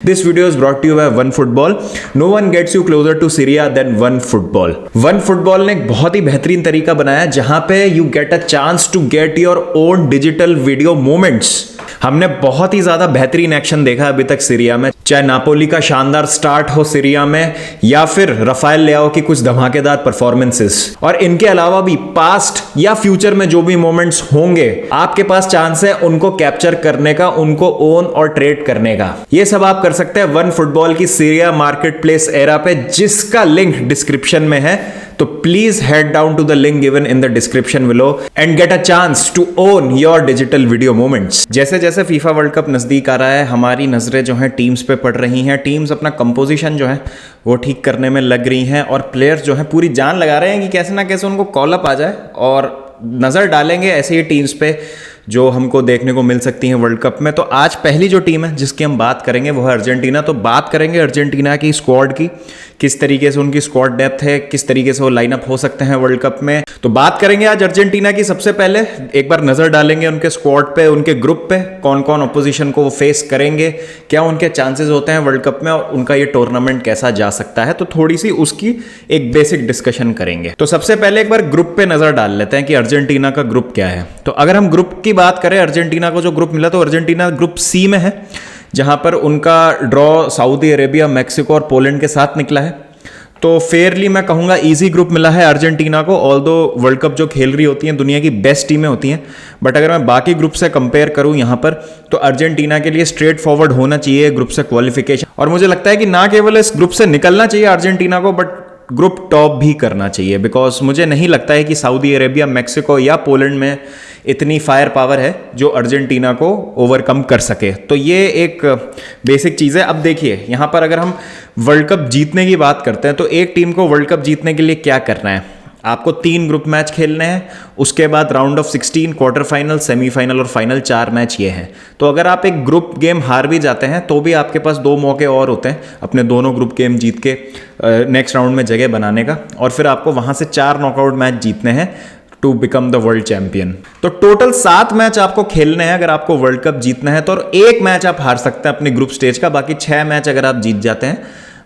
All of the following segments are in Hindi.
This video is brought to you by OneFootball. No one gets you closer to Syria than OneFootball. OneFootball ने एक बहुत ही बेहतरीन तरीका बनाया जहां पे you get a chance to get your own digital video moments. हमने बहुत ही ज्यादा बेहतरीन एक्शन देखा अभी तक सीरिया में, चाहे नापोली का शानदार स्टार्ट हो सीरिया में या फिर रफाएल लियाओ की कुछ धमाकेदार परफॉर्मेंसेस, और इनके अलावा भी पास्ट या फ्यूचर में जो भी मोमेंट्स होंगे आपके पास चांस है उनको कैप्चर करने का, उनको ओन और ट्रेड करने का। ये सब आप कर सकते हैं वन फुटबॉल की सीरिया मार्केट प्लेस एरा पे, जिसका लिंक डिस्क्रिप्शन में है। तो please head down to the link given in the description below and get a chance to own your digital video moments. जैसे जैसे फीफा वर्ल्ड कप नजदीक आ रहा है, हमारी नजरें जो हैं टीम्स पे पड़ रही हैं। टीम्स अपना कंपोजिशन जो है वो ठीक करने में लग रही हैं और प्लेयर्स जो है पूरी जान लगा रहे हैं कि कैसे ना कैसे उनको कॉल अप आ जाए, और नजर डालेंगे ऐसे ही टीम्स पे जो हमको देखने को मिल सकती हैं वर्ल्ड कप में। तो आज पहली जो टीम है जिसकी हम बात करेंगे वो है अर्जेंटीना। तो बात करेंगे अर्जेंटीना की स्क्वाड की, किस तरीके से उनकी स्क्वाड डेप्थ है, किस तरीके से वो लाइनअप हो सकते हैं वर्ल्ड कप में। तो बात करेंगे आज अर्जेंटीना की। सबसे पहले एक बार नजर डालेंगे उनके स्क्वाड पे, उनके ग्रुप पे, कौन कौन अपोजिशन को वो फेस करेंगे, क्या उनके चांसेस होते हैं वर्ल्ड कप में और उनका ये टूर्नामेंट कैसा जा सकता है। तो थोड़ी सी उसकी एक बेसिक डिस्कशन करेंगे। तो सबसे पहले एक बार ग्रुप पे नजर डाल लेते हैं कि अर्जेंटीना का ग्रुप क्या है। तो अगर हम ग्रुप की बात करें, अर्जेंटीना को जो ग्रुप मिला तो अर्जेंटीना ग्रुप सी में है, जहां पर उनका ड्रॉ सऊदी अरेबिया, मैक्सिको और पोलैंड के साथ निकला है। तो फेयरली मैं कहूंगा इजी ग्रुप मिला है अर्जेंटीना को। ऑल्दो वर्ल्ड कप जो खेल रही होती हैं दुनिया की बेस्ट टीमें होती हैं, बट अगर मैं बाकी ग्रुप से कंपेयर करूं यहां पर, तो अर्जेंटीना के लिए स्ट्रेट फॉरवर्ड होना चाहिए ग्रुप से क्वालिफिकेशन। और मुझे लगता है कि ना केवल इस ग्रुप से निकलना चाहिए अर्जेंटीना को, बट ग्रुप टॉप भी करना चाहिए। बिकॉज मुझे नहीं लगता है कि सऊदी अरेबिया, मैक्सिको या पोलैंड में इतनी फायर पावर है जो अर्जेंटीना को ओवरकम कर सके। तो ये एक बेसिक चीज़ है। अब देखिए यहाँ पर अगर हम वर्ल्ड कप जीतने की बात करते हैं तो एक टीम को वर्ल्ड कप जीतने के लिए क्या करना है? आपको 3 ग्रुप मैच खेलने हैं, उसके बाद round of 16, quarter final, semifinal और फाइनल 4 मैच ये हैं। तो अगर आप एक ग्रुप गेम हार भी जाते हैं तो भी आपके पास 2 मौके और होते हैं अपने दोनों ग्रुप गेम जीत के नेक्स्ट राउंड में जगह बनाने का, और फिर आपको वहां से 4 नॉकआउट मैच जीतने हैं to become the world champion. तो टोटल 7 मैच आपको खेलने हैं अगर आपको वर्ल्ड कप जीतना है। तो 1 मैच आप हार सकते हैं अपने ग्रुप स्टेज का, बाकी 6 मैच अगर आप जीत जाते हैं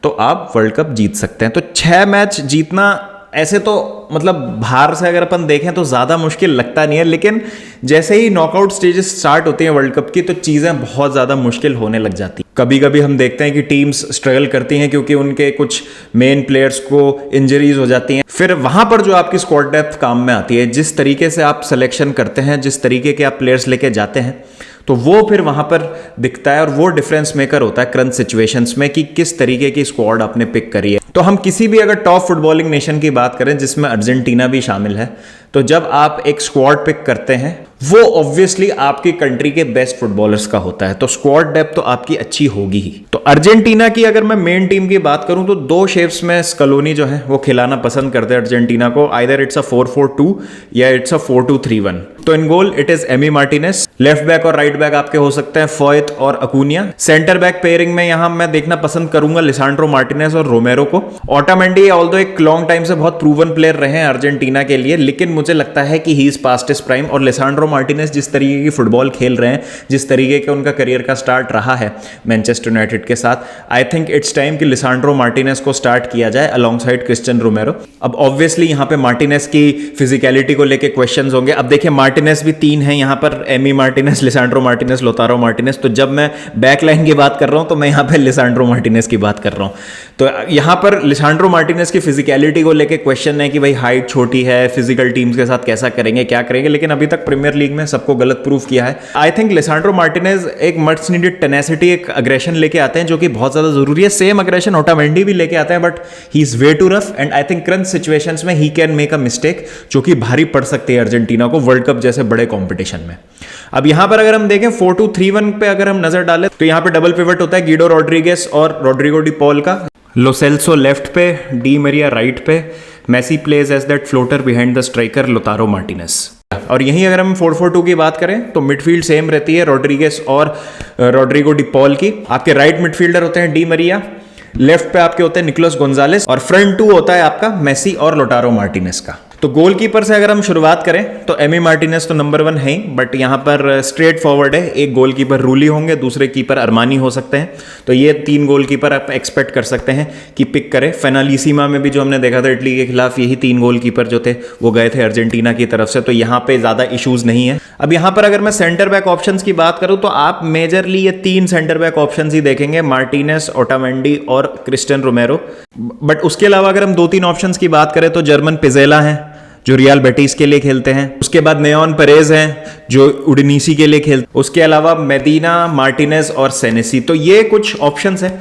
तो आप वर्ल्ड कप जीत सकते हैं। तो 6 मैच जीतना ऐसे तो मतलब बाहर से अगर अपन देखें तो ज़्यादा मुश्किल लगता नहीं है, लेकिन जैसे ही नॉकआउट स्टेजेस स्टार्ट होती हैं वर्ल्ड कप की तो चीज़ें बहुत ज़्यादा मुश्किल होने लग जाती हैं। कभी कभी हम देखते हैं कि टीम्स स्ट्रगल करती हैं क्योंकि उनके कुछ मेन प्लेयर्स को इंजरीज हो जाती हैं। फिर वहाँ पर जो आपकी स्क्वाड डेप्थ काम में आती है, जिस तरीके से आप सिलेक्शन करते हैं, जिस तरीके के आप प्लेयर्स लेके जाते हैं, तो वो फिर वहां पर दिखता है और वो डिफरेंस मेकर होता है करंट सिचुएशंस में कि किस तरीके की स्क्वाड आपने पिक करी है। तो हम किसी भी अगर टॉप फुटबॉलिंग नेशन की बात करें जिसमें अर्जेंटीना भी शामिल है, तो जब आप एक स्क्वाड पिक करते हैं वो ऑब्वियसली आपकी कंट्री के बेस्ट फुटबॉलर्स का होता है, तो स्क्वाड डेप्थ तो आपकी अच्छी होगी ही। तो अर्जेंटीना की अगर मैं मेन टीम की बात करूं तो 2 शेप्स में स्कलोनी जो है वो खिलाना पसंद करते हैं अर्जेंटीना को। आइदर इट्स अ 4-4-2 या इट्स अ 4-2-3-1। तो in goal it is Emi Martinez. Left back और राइट बैक आपके हो सकते हैं फॉयत और अकूनिया। सेंटर बैक पेयरिंग में यहां मैं देखना पसंद करूंगा लिसांड्रो मार्टिनेज और रोमेरो को। ऑटोमेंडी ऑल्दो एक लॉन्ग टाइम से बहुत प्रूवन प्लेयर रहे हैं अर्जेंटीना के लिए, लेकिन मुझे लगता है कि he is past his prime. और लिसांड्रो मार्टिनेज जिस तरीके की फुटबॉल खेल रहे हैं, जिस तरीके के उनका करियर का स्टार्ट रहा है मैनचेस्टर यूनाइटेड के साथ, आई थिंक इट्स टाइम कि लिसांड्रो मार्टिनेज को स्टार्ट किया जाए अलॉन्गसाइड क्रिस्टियन रोमेरो। अब ऑब्वियसली यहां पे मार्टिनेज की फिजिकलिटी को लेके क्वेश्चंस होंगे। अब देखिए मार्टिनेज भी 3 है यहां पर, Amy Martinez, Lisandro Martinez, लोतारो Martinez. तो जब मैं बैक लाइन की बात कर रहा हूं तो मैं यहां पे लिसांड्रो मार्टिनेज की बात कर रहा हूं। तो यहां पर लिसांड्रो मार्टिनेज की फिजिकलिटी को लेके क्वेश्चन है कि भाई हाइट छोटी है, फिजिकल टीम्स के साथ कैसा करेंगे, क्या करेंगे, लेकिन अभी तक प्रीमियर लीग में सबको गलत प्रूफ किया है। आई थिंक लिसांड्रो मार्टिनेज एक मच नीडेड टेनेसिटी, एक अग्रेशन लेके आते हैं जो कि बहुत ज्यादा जरूरी है। सेम अग्रेशन ओटामेंडी भी लेके आता है, but he is way too rough and I think current situations में he can make a mistake जो कि भारी पड़ सकती है अर्जेंटीना को वर्ल्ड कप जैसे बड़े कंपटीशन में। अब यहां पर अगर हम देखें 4-2-3-1 पे अगर हम नजर डालें तो यहां पे डबल पिवट होता है गिडो रोड्रिगेज और रोड्रिगो डी पॉल का। लोसेल्सो लेफ्ट पे, डी मरिया राइट पे, Messi plays as that floater behind the striker Lautaro Martinez. और यहीं अगर हम 4-4-2 की बात करें तो मिडफील्ड सेम रहती है रोड्रिगेज और रोड्रिगो डी पॉल की। आपके राइट मिडफील्डर होते हैं डी मरिया, लेफ्ट पे आपके होते हैं निकोलस गोंजालेस, और फ्रंट 2 होता है आपका मेसी और लोटारो मार्टिनेज का। तो गोलकीपर से अगर हम शुरुआत करें तो एमी मार्टिनेज तो नंबर 1 है ही, बट यहाँ पर स्ट्रेट फॉरवर्ड है, एक गोलकीपर रूली होंगे, दूसरे कीपर अरमानी हो सकते हैं। तो ये 3 गोलकीपर आप एक्सपेक्ट कर सकते हैं कि पिक करें। फेनालिसीमा में भी जो हमने देखा था इटली के खिलाफ, यही 3 गोलकीपर जो थे वो गए थे अर्जेंटीना की तरफ से, तो यहाँ पे ज़्यादा इशूज़ नहीं है। अब यहाँ पर अगर मैं सेंटर बैक ऑप्शंस की बात करूँ तो आप मेजरली ये 3 सेंटर बैक ऑप्शंस ही देखेंगे, मार्टिनेज, ओटामेंडी और क्रिस्टियन रोमेरो। बट उसके अलावा अगर हम 2-3 ऑप्शंस की बात करें तो जर्मन पिज़ेला हैं जो रियल बेटिस के लिए खेलते हैं, उसके बाद नेओन पेरेज हैं जो उडिनीसी के लिए खेलते हैं, उसके अलावा मेदीना, मार्टिनेज और सेनेसी। तो ये कुछ ऑप्शंस हैं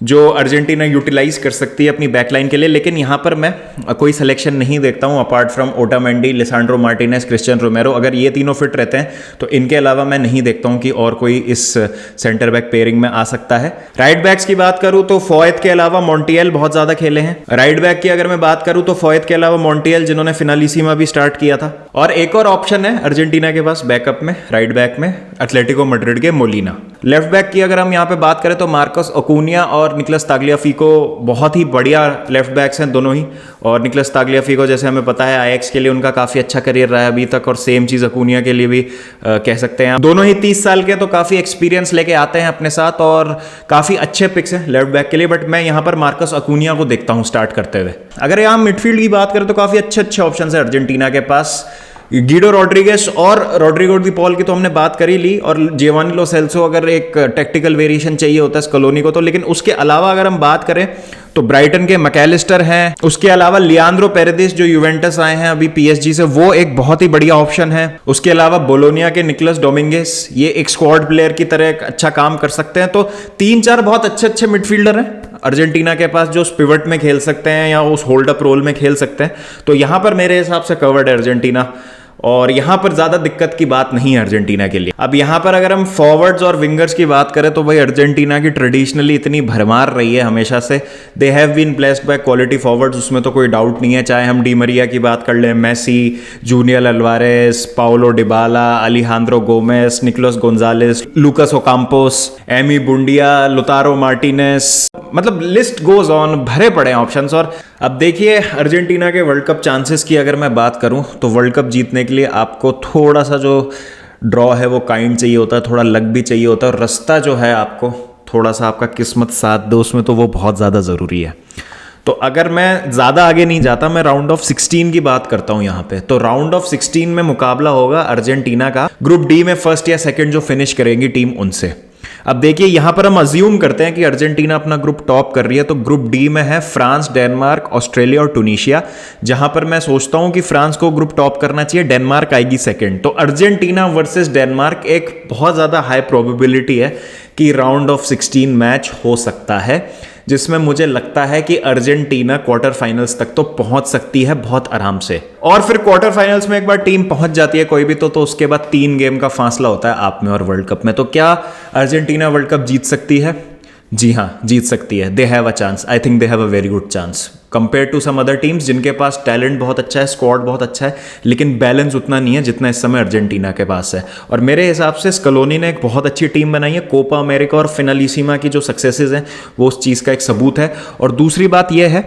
जो अर्जेंटीना यूटिलाइज कर सकती है अपनी बैकलाइन के लिए, लेकिन यहाँ पर मैं कोई सिलेक्शन नहीं देखता हूँ apart from Otamendi, Lisandro Martinez, Christian रोमेरो। अगर ये तीनों फिट रहते हैं तो इनके अलावा मैं नहीं देखता हूँ कि और कोई इस सेंटर बैक पेयरिंग में आ सकता है। राइट बैक्स की बात करूँ तो फॉयत के अलावा मॉन्टियल बहुत ज्यादा खेले हैं। राइट बैक की अगर मैं बात करूँ तो फॉयत के अलावा मॉन्टियल जिन्होंने फिनालिसीमा भी स्टार्ट किया था, और एक और ऑप्शन है अर्जेंटीना के पास बैकअप में राइट बैक में, एटलेटिको मैड्रिड के मोलिना। लेफ्ट बैक की अगर हम यहाँ पे बात करें तो मार्कस ओकुनिया और निकलस ताग्लियाफिको बहुत ही बढ़िया लेफ्ट बैक्स हैं दोनों ही। और निकलस ताग्लियाफिको जैसे हमें पता है आईएक्स के लिए उनका काफ़ी अच्छा करियर रहा है अभी तक, और सेम चीज़ ओकुनिया के लिए भी कह सकते हैं। दोनों ही 30 साल के, तो काफ़ी एक्सपीरियंस लेके आते हैं अपने साथ और काफ़ी अच्छे पिक्स हैं लेफ्ट बैक के लिए। बट मैं यहाँ पर मार्कस ओकुनिया को देखता हूँ स्टार्ट करते हुए। अगर यहाँ मिडफील्ड की बात करें तो काफ़ी अच्छे ऑप्शन है अर्जेंटीना के पास। गिडो रोड्रिगेज और रोड्रिगो डी पॉल की तो हमने बात कर ही ली, और जियोवानी लो सेल्सो अगर एक टेक्टिकल वेरिएशन चाहिए होता है स्कलोनी को तो। लेकिन उसके अलावा अगर हम बात करें तो ब्राइटन के मैकेलिस्टर हैं, उसके अलावा लियांद्रो पेरेदिस जो यूवेंटस आए हैं अभी पीएसजी से, वो एक बहुत ही बढ़िया ऑप्शन है। उसके अलावा बोलोनिया के निकलस डोमिंगेस, ये एक स्क्वाड प्लेयर की तरह एक अच्छा काम कर सकते हैं। तो 3-4 बहुत अच्छे मिडफील्डर हैं अर्जेंटीना के पास जो पिवट में खेल सकते हैं या उस होल्ड अप रोल में खेल सकते हैं। तो यहां पर मेरे हिसाब से कवर्ड है अर्जेंटीना, और यहां पर ज्यादा दिक्कत की बात नहीं है अर्जेंटीना के लिए। अब यहां पर अगर हम फॉरवर्ड्स और विंगर्स की बात करें तो भाई अर्जेंटीना की ट्रेडिशनली इतनी भरमार रही है हमेशा से, they have been blessed by quality forwards, उसमें तो कोई डाउट नहीं है। चाहे हम डी मरिया की बात कर लें, मेसी, जूनियर Alvarez, Paulo Dybala, Alejandro Gomez, Nicolas Gonzalez, Lucas Ocampos, Emi Buendia, Lautaro Martinez, मतलब लिस्ट गोज ऑन, भरे पड़े हैं ऑप्शंस। और अब देखिए अर्जेंटीना के वर्ल्ड कप चांसेस की अगर मैं बात करूं तो वर्ल्ड कप जीतने के लिए आपको थोड़ा सा जो ड्रॉ है वो काइंड चाहिए होता है, थोड़ा लक भी चाहिए होता है, और रास्ता जो है आपको थोड़ा सा आपका किस्मत साथ दो उसमें, तो वो बहुत ज़्यादा ज़रूरी है। तो अगर मैं ज़्यादा आगे नहीं जाता, मैं राउंड ऑफ 16 की बात करता हूं यहाँ पे। तो राउंड ऑफ 16 में मुकाबला होगा अर्जेंटीना का ग्रुप डी में फर्स्ट या सेकंड जो फिनिश करेंगी टीम उनसे। अब देखिए यहां पर हम अज्यूम करते हैं कि अर्जेंटीना अपना ग्रुप टॉप कर रही है, तो ग्रुप डी में है फ्रांस, डेनमार्क, ऑस्ट्रेलिया और टूनिशिया, जहां पर मैं सोचता हूं कि फ्रांस को ग्रुप टॉप करना चाहिए, डेनमार्क आएगी सेकंड। तो अर्जेंटीना वर्सेस डेनमार्क एक बहुत ज़्यादा हाई प्रोबेबिलिटी है कि राउंड ऑफ 16 मैच हो सकता है, जिसमें मुझे लगता है कि अर्जेंटीना क्वार्टर फाइनल्स तक तो पहुंच सकती है बहुत आराम से। और फिर क्वार्टर फाइनल्स में एक बार टीम पहुंच जाती है कोई भी तो उसके बाद 3 गेम का फासला होता है आप में और वर्ल्ड कप में। तो क्या अर्जेंटीना वर्ल्ड कप जीत सकती है? जी हाँ, जीत सकती है। They have a chance, I think they have a very good chance compare to some other teams जिनके पास टैलेंट बहुत अच्छा है, स्क्वाड बहुत अच्छा है, लेकिन बैलेंस उतना नहीं है जितना इस समय अर्जेंटीना के पास है। और मेरे हिसाब से स्कलोनी ने एक बहुत अच्छी टीम बनाई है। कोपा अमेरिका और फिनालिसीमा की जो सक्सेसेस हैं वो उस चीज़ का एक सबूत है। और दूसरी बात यह है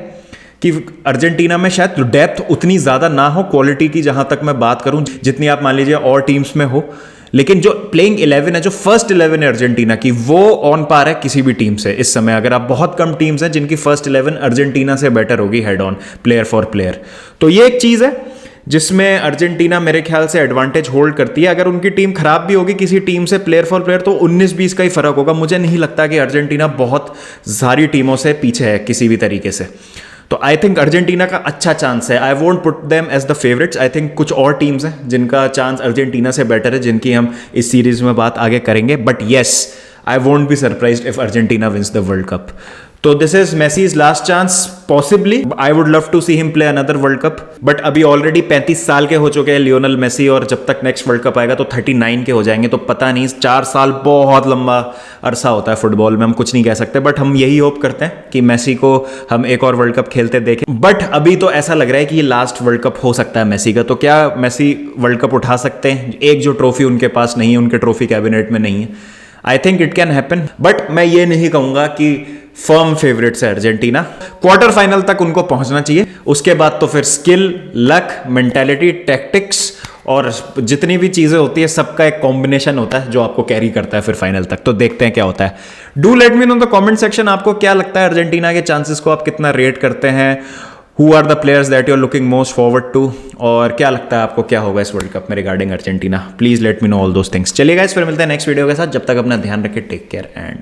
कि अर्जेंटीना में शायद डेप्थ उतनी ज़्यादा ना हो क्वालिटी की, जहां तक मैं बात करूं जितनी आप मान लीजिए और टीम्स में हो, लेकिन जो प्लेइंग 11 है, जो फर्स्ट 11 है अर्जेंटीना की, वो ऑन पार है किसी भी टीम से इस समय। अगर आप बहुत कम टीम्स हैं जिनकी फर्स्ट 11 अर्जेंटीना से बेटर होगी head on, player for player. तो ये एक चीज़ है जिसमें अर्जेंटीना मेरे ख्याल से एडवांटेज होल्ड करती है। अगर उनकी टीम खराब भी होगी किसी टीम से प्लेयर फॉर प्लेयर तो 19-20 का ही फर्क होगा। मुझे नहीं लगता कि अर्जेंटीना बहुत सारी टीमों से पीछे है किसी भी तरीके से। तो आई थिंक अर्जेंटीना का अच्छा चांस है। I won't put them as the favourites. I think कुछ और टीम्स हैं जिनका चांस अर्जेंटीना से बेटर है, जिनकी हम इस सीरीज में बात आगे करेंगे। But yes, I won't be surprised if Argentina wins the World Cup. तो this is Messi's last chance possibly. I would love to see him play another World Cup, but अभी ऑलरेडी 35 साल के हो चुके हैं लियोनल मेसी, और जब तक नेक्स्ट वर्ल्ड कप आएगा तो 39 के हो जाएंगे। तो पता नहीं, 4 साल बहुत लंबा अरसा होता है फुटबॉल में, हम कुछ नहीं कह सकते। बट हम यही होप करते हैं कि मेसी को हम एक और वर्ल्ड कप खेलते देखें। बट अभी तो ऐसा लग रहा है कि ये लास्ट वर्ल्ड कप हो सकता है मेसी का। तो क्या मेसी वर्ल्ड कप उठा सकते हैं? एक जो ट्रॉफी उनके पास नहीं है, उनके ट्रॉफी कैबिनेट में नहीं है, I think it can happen. But मैं ये नहीं कहूंगा कि फर्म फेवरेट्स है अर्जेंटीना। क्वार्टर फाइनल तक उनको पहुंचना चाहिए, उसके बाद तो फिर स्किल, लक, मेंटालिटी, टैक्टिक्स और जितनी भी चीजें होती है सबका एक कॉम्बिनेशन होता है जो आपको कैरी करता है फिर फाइनल तक। तो देखते हैं क्या होता है। Do let me know the comment section, आपको क्या लगता है अर्जेंटीना के चांसेस को आप कितना रेट करते हैं? Who are the players that you are looking most forward to? और क्या लगता है आपको क्या होगा इस वर्ल्ड कप में regarding Argentina? Please let me know all those things. चलिए गाइस, फिर मिलते हैं नेक्स्ट वीडियो के साथ। जब तक अपना ध्यान रखें, टेक केयर एंड